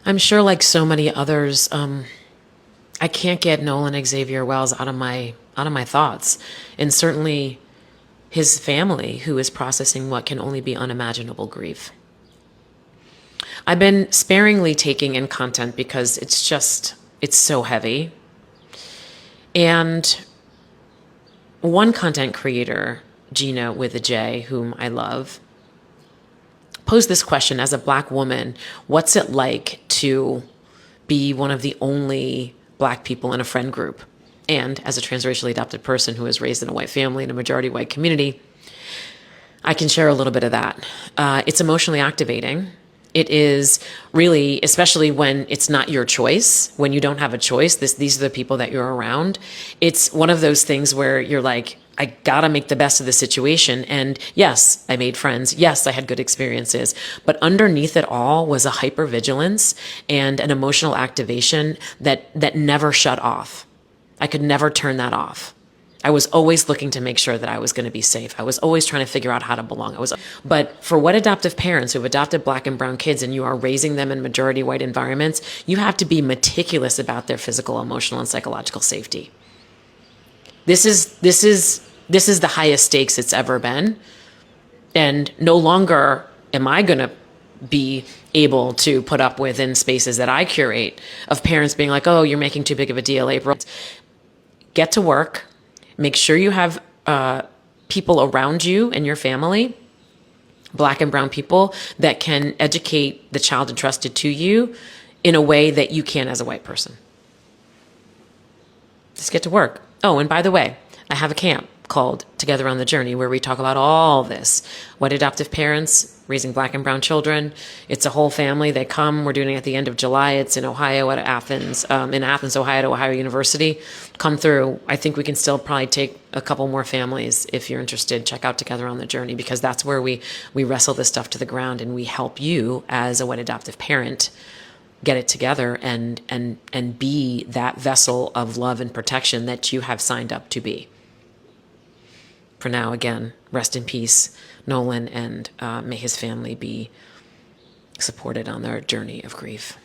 I'm sure, like so many others, I can't get Nolan Xavier Wells out of my thoughts, and certainly his family, who is processing what can only be unimaginable grief. I've been sparingly taking in content because it's so heavy. And one content creator, Jina with a J, whom I love, posed this question: as a Black woman, what's it like to be one of the only Black people in a friend group? And as a transracially adopted person who was raised in a white family in a majority white community, I can share a little bit of that. It's emotionally activating. It is really, especially when it's not your choice, when you don't have a choice, these are the people that you're around. It's one of those things where you're like, I gotta make the best of the situation. And yes, I made friends. Yes, I had good experiences. But underneath it all was a hypervigilance and an emotional activation that never shut off. I could never turn that off. I was always looking to make sure that I was going to be safe. I was always trying to figure out how to belong. But for what adoptive parents who have adopted Black and brown kids, and you are raising them in majority white environments, you have to be meticulous about their physical, emotional, and psychological safety. This is the highest stakes it's ever been. And no longer am I going to be able to put up with, in spaces that I curate, of parents being like, oh, you're making too big of a deal, April. Get to work. Make sure you have people around you and your family, Black and brown people, that can educate the child entrusted to you in a way that you can as a white person. Just get to work. Oh, and by the way, I have a camp called Together on the Journey where we talk about all this. What adoptive parents, raising Black and brown children. It's a whole family. They come. We're doing it at the end of July. It's in Ohio at Athens, Ohio, at Ohio University. Come through. I think we can still probably take a couple more families. If you're interested, check out Together on the Journey, because that's where we wrestle this stuff to the ground, and we help you as a wet adoptive parent get it together and be that vessel of love and protection that you have signed up to be. For now, again, rest in peace, Nolan, and may his family be supported on their journey of grief.